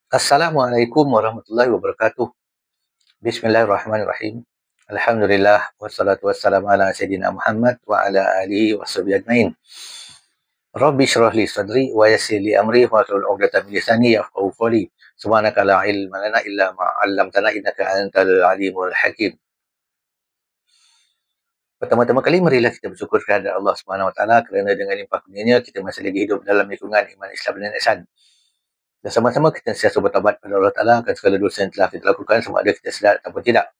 Assalamualaikum warahmatullahi wabarakatuh. Bismillahirrahmanirrahim. Alhamdulillah wassalatu wassalamu ala sayyidina Muhammad wa ala alihi washabihi ajmain. Rabbi shrah li sadri wa yassir li amri wa hlul 'uqdatam min lisani yafqahu qawli. Subhanaka la ilma lana illa ma 'allamtana innaka antal alimul hakim. Pertama-tama kali marilah kita bersyukur kepada Allah Subhanahu wa taala kerana dengan limpah kurnianya kita masih lagi hidup dalam lingkungan iman Islam dan ihsan. Dan sama-sama kita sentiasa bertaubat kepada Allah Taala akan segala dosa yang telah kita lakukan sama ada kita sedar ataupun tidak.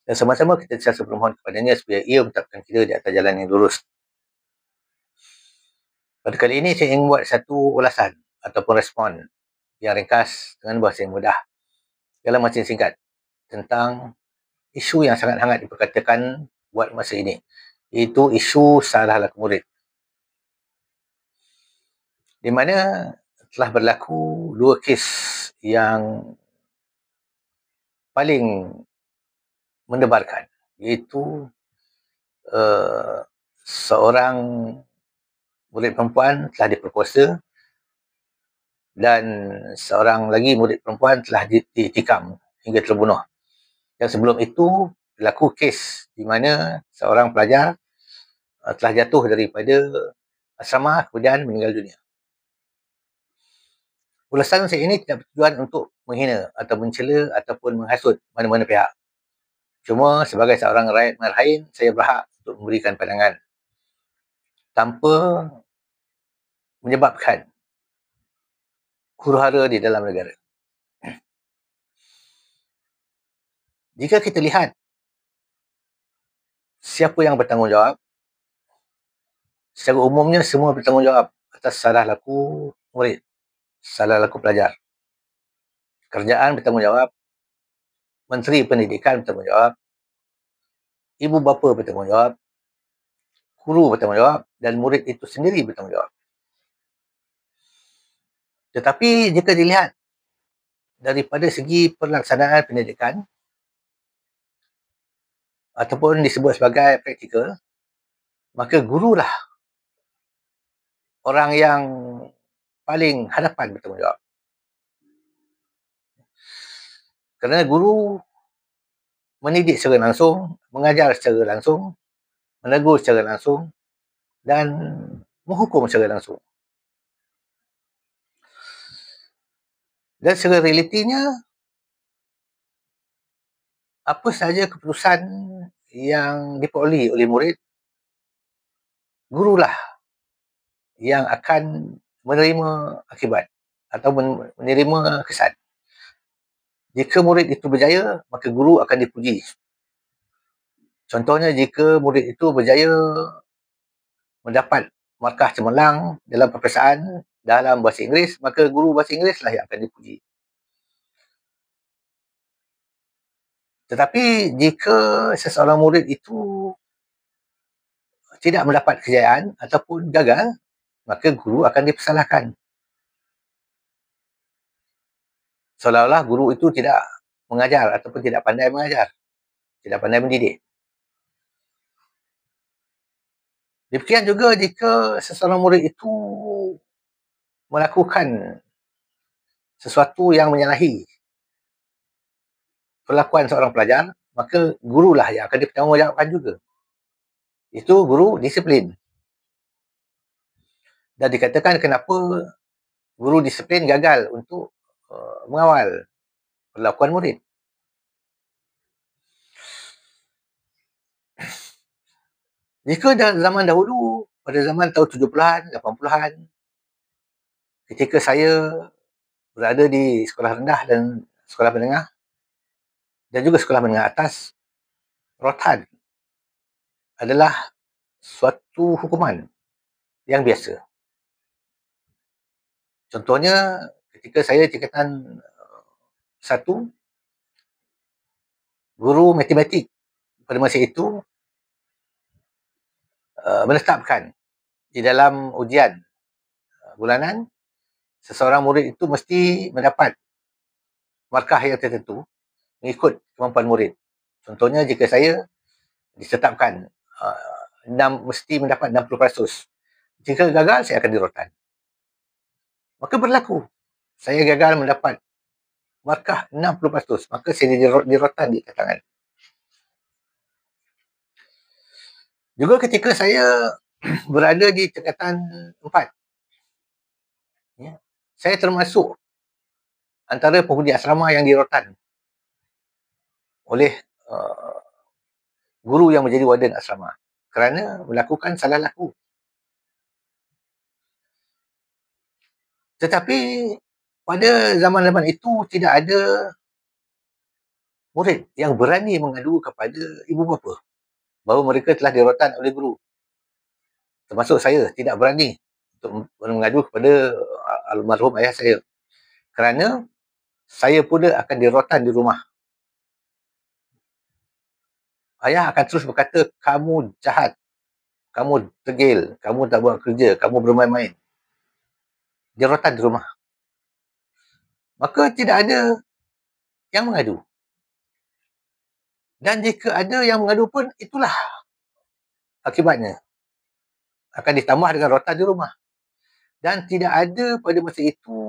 Dan sama-sama kita sentiasa bermohon kepadanya supaya ia menetapkan kita di atas jalan yang lurus. Pada kali ini saya ingin buat satu ulasan ataupun respon yang ringkas dengan bahasa yang mudah dalam masa yang singkat tentang isu yang sangat hangat diperkatakan buat masa ini, iaitu isu salah laku murid, di mana telah berlaku dua kes yang paling mendebarkan, iaitu seorang murid perempuan telah diperkosa dan seorang lagi murid perempuan telah ditikam hingga terbunuh. Dan sebelum itu berlaku kes di mana seorang pelajar telah jatuh daripada asrama kemudian meninggal dunia. Ulasan saya ini tidak bertujuan untuk menghina atau mencela ataupun menghasut mana-mana pihak. Cuma sebagai seorang rakyat marhain, saya berhak untuk memberikan pandangan tanpa menyebabkan huru-hara di dalam negara. Jika kita lihat siapa yang bertanggungjawab, secara umumnya semua bertanggungjawab atas salah laku murid, salah laku pelajar. Kerajaan bertanggungjawab, Menteri Pendidikan bertanggungjawab, ibu bapa bertanggungjawab, guru bertanggungjawab, dan murid itu sendiri bertanggungjawab. Tetapi jika dilihat daripada segi pelaksanaan pendidikan ataupun disebut sebagai praktikal, maka gurulah orang yang paling hadapan bertanggungjawab. Kerana guru mendidik secara langsung, mengajar secara langsung, menegur secara langsung, dan menghukum secara langsung. Dan secara realitinya, apa sahaja keputusan yang diperoleh oleh murid, gurulah yang akan menerima akibat atau menerima kesan. Jika murid itu berjaya, maka guru akan dipuji. Contohnya, jika murid itu berjaya mendapat markah cemerlang dalam peperiksaan dalam bahasa Inggeris, maka guru bahasa Inggeris lah yang akan dipuji. Tetapi jika seseorang murid itu tidak mendapat kejayaan ataupun gagal, maka guru akan dipersalahkan. Seolah-olah guru itu tidak mengajar ataupun tidak pandai mengajar, tidak pandai mendidik. Demikian juga jika seseorang murid itu melakukan sesuatu yang menyalahi perlakuan seorang pelajar, maka gurulah yang akan dipertanggungjawabkan juga. Itu guru disiplin. Dan dikatakan kenapa guru disiplin gagal untuk mengawal perlakuan murid. Jika zaman dahulu, pada zaman tahun 70-an, 80-an, ketika saya berada di sekolah rendah dan sekolah menengah, dan juga sekolah menengah atas, rotan adalah suatu hukuman yang biasa. Contohnya, ketika saya tingkatan 1, guru matematik pada masa itu menetapkan di dalam ujian bulanan, seseorang murid itu mesti mendapat markah yang tertentu mengikut kemampuan murid. Contohnya, jika saya ditetapkan mesti mendapat 60%. Jika gagal, saya akan dirotan. Maka berlaku saya gagal mendapat markah 60%, maka saya dirotan di tangan. Juga ketika saya berada di tingkatan 4, ya, saya termasuk antara penghuni asrama yang dirotan oleh uh, guru yang menjadi warden asrama kerana melakukan salah laku. Tetapi pada zaman-zaman itu tidak ada murid yang berani mengadu kepada ibu bapa bahawa mereka telah dirotan oleh guru. Termasuk saya tidak berani untuk mengadu kepada almarhum ayah saya kerana saya pula akan dirotan di rumah. Ayah akan terus berkata, kamu jahat, kamu degil, kamu tak buat kerja, kamu bermain-main. Dirotan di rumah. Maka tidak ada yang mengadu. Dan jika ada yang mengadu pun, itulah akibatnya. Akan ditambah dengan rotan di rumah. Dan tidak ada pada masa itu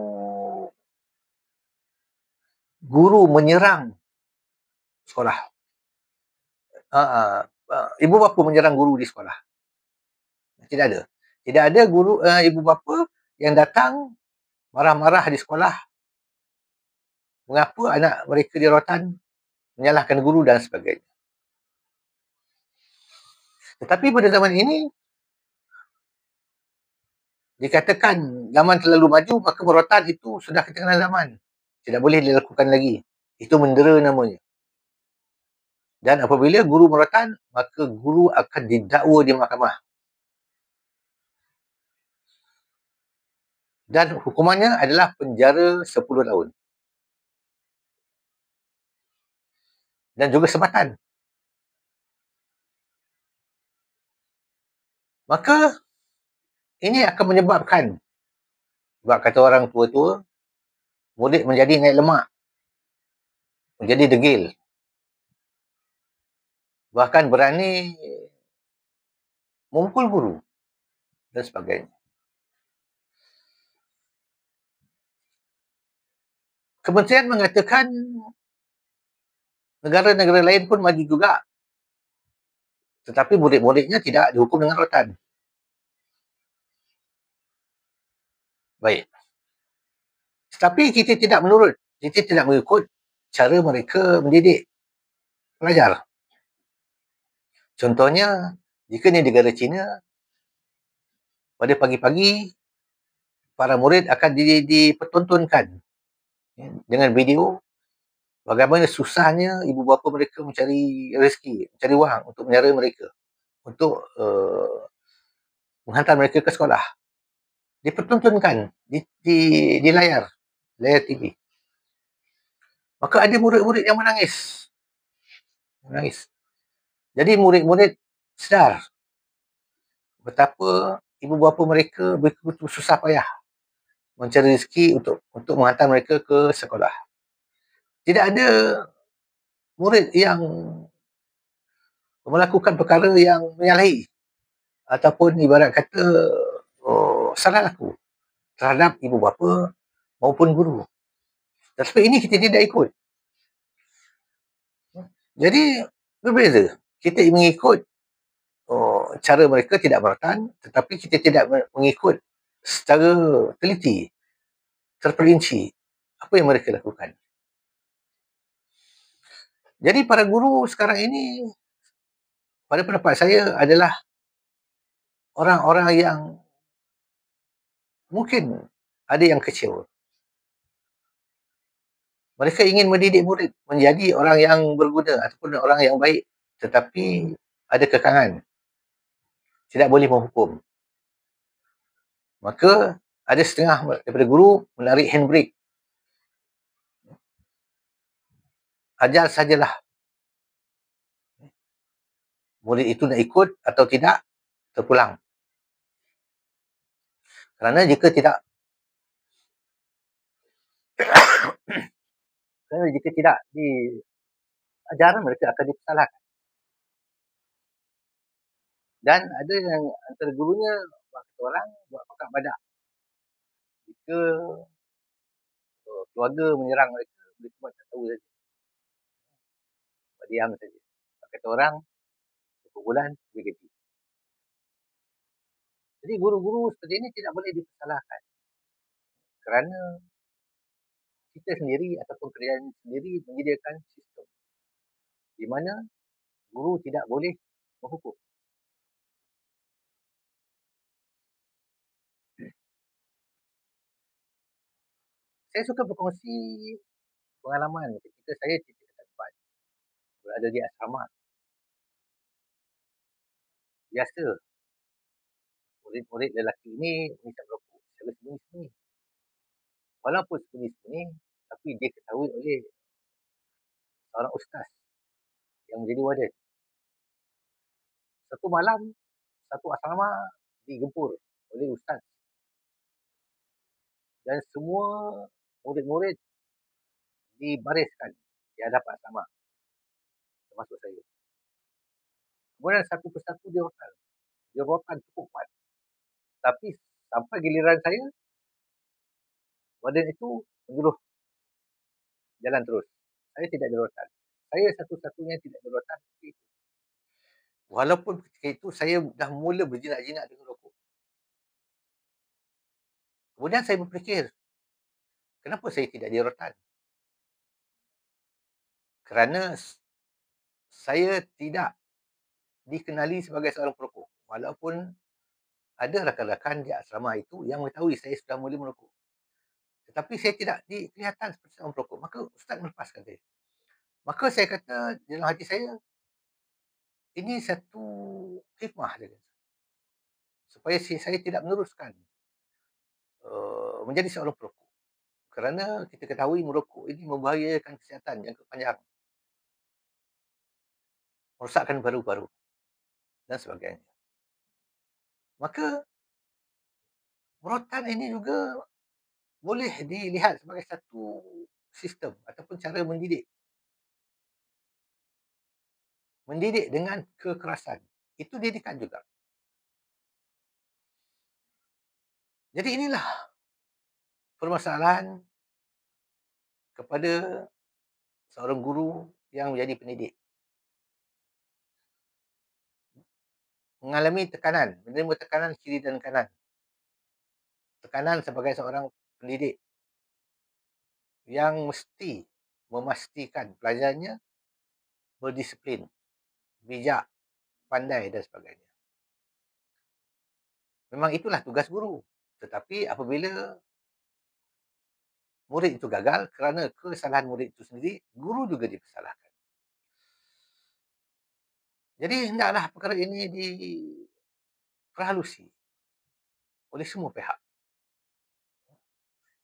guru menyerang sekolah. Ibu bapa menyerang guru di sekolah. Tidak ada. Tidak ada guru ibu bapa yang datang marah-marah di sekolah. Mengapa anak mereka dirotan, menyalahkan guru dan sebagainya. Tetapi pada zaman ini, dikatakan zaman terlalu maju, maka merotan itu sudah ketinggalan zaman. Tidak boleh dilakukan lagi. Itu mendera namanya. Dan apabila guru merotan, maka guru akan didakwa di mahkamah. Dan hukumannya adalah penjara 10 tahun. Dan juga sebatan. Maka ini akan menyebabkan, sebab kata orang tua-tua, murid menjadi naik lemak, menjadi degil, bahkan berani memukul guru dan sebagainya. Kementerian mengatakan negara-negara lain pun maju juga, tetapi murid-muridnya tidak dihukum dengan rotan. Baik. Tetapi kita tidak menurut, kita tidak mengikut cara mereka mendidik pelajar. Contohnya, jika di negara China, pada pagi-pagi, para murid akan dipertontonkan dengan video bagaimana susahnya ibu bapa mereka mencari rezeki, mencari wang untuk menyara mereka, untuk menghantar mereka ke sekolah. Dipertontonkan di layar TV. Maka ada murid-murid yang menangis. Jadi murid-murid sedar betapa ibu bapa mereka betul-betul susah payah mencari rezeki untuk menghantar mereka ke sekolah. Tidak ada murid yang melakukan perkara yang menyalahi ataupun ibarat kata salah laku terhadap ibu bapa maupun guru. Tetapi ini kita tidak ikut. Jadi berbeza. Kita mengikut cara mereka tidak merotan, tetapi kita tidak mengikut secara teliti, terperinci apa yang mereka lakukan. Jadi para guru sekarang ini, pada pendapat saya, adalah orang-orang yang mungkin ada yang kecewa. Mereka ingin mendidik murid menjadi orang yang berguna ataupun orang yang baik, tetapi ada kekangan. Tidak boleh menghukum. Maka ada setengah daripada guru menarik handbrake. Ajar sajalah. Murid itu nak ikut atau tidak, terpulang. Kerana jika tidak diajar, mereka akan dipersalahkan. Dan ada yang antara gurunya buat orang buat pakak badak. Jika keluarga menyerang mereka, mereka buat tak tahu saja. Buat diam saja. Kata orang, cukup bulan, lebih gaji. Jadi guru-guru seperti ini tidak boleh dipersalahkan. Kerana kita sendiri ataupun kerajaan sendiri menyediakan sistem di mana guru tidak boleh menghukum. Saya suka berkongsi pengalaman ketika saya di tempat berada di asrama. Biasa murid-murid lelaki ini menghisap rokok secara sembunyi-sembunyi. Walaupun sembunyi-sembunyi, tapi dia ketahui oleh seorang ustaz yang menjadi warden. Satu malam, satu asrama digempur oleh ustaz. Dan semua murid-murid dibariskan di hadapan asrama. Termasuk saya. Kemudian satu persatu dirotan. Dirotan cukup kuat. Tapi sampai giliran saya, warden itu menyuruh jalan terus. Saya tidak dirotan. Saya satu-satunya tidak dirotan. Walaupun ketika itu saya dah mula berjinak-jinak dengan rokok. Kemudian saya berfikir, kenapa saya tidak dirotan? Kerana saya tidak dikenali sebagai seorang perokok. Walaupun ada rakan-rakan di asrama itu yang mengetahui saya sudah mula merokok. Tetapi saya tidak kelihatan seperti seorang perokok. Maka ustaz melepaskan saya. Maka saya kata dalam hati saya, ini satu hikmah dia. Supaya saya tidak meneruskan menjadi seorang perokok. Kerana kita ketahui merokok ini membahayakan kesihatan jangka panjang. Merosakkan paru-paru dan sebagainya. Maka rotan ini juga boleh dilihat sebagai satu sistem ataupun cara mendidik. Mendidik dengan kekerasan. Itu didikan juga. Jadi inilah permasalahan kepada seorang guru yang menjadi pendidik. Mengalami tekanan, menerima tekanan kiri dan kanan. Tekanan sebagai seorang pendidik yang mesti memastikan pelajarnya berdisiplin, bijak, pandai dan sebagainya. Memang itulah tugas guru. Tetapi apabila murid itu gagal kerana kesalahan murid itu sendiri, guru juga dipersalahkan. Jadi hendaklah perkara ini diperhalusi oleh semua pihak.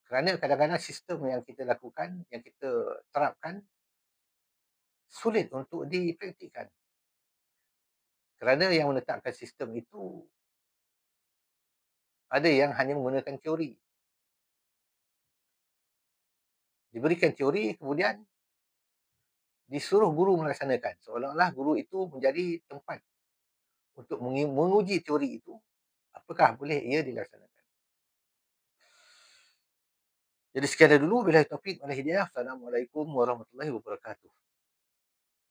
Kerana kadang-kadang sistem yang kita lakukan, yang kita terapkan, sulit untuk dipraktikkan. Kerana yang menetapkan sistem itu ada yang hanya menggunakan teori. Diberikan teori, kemudian disuruh guru melaksanakan. Seolah-olah guru itu menjadi tempat untuk menguji teori itu, apakah boleh ia dilaksanakan. Jadi sekian dulu. Billahi taufiq wal hidayah. Assalamualaikum warahmatullahi wabarakatuh.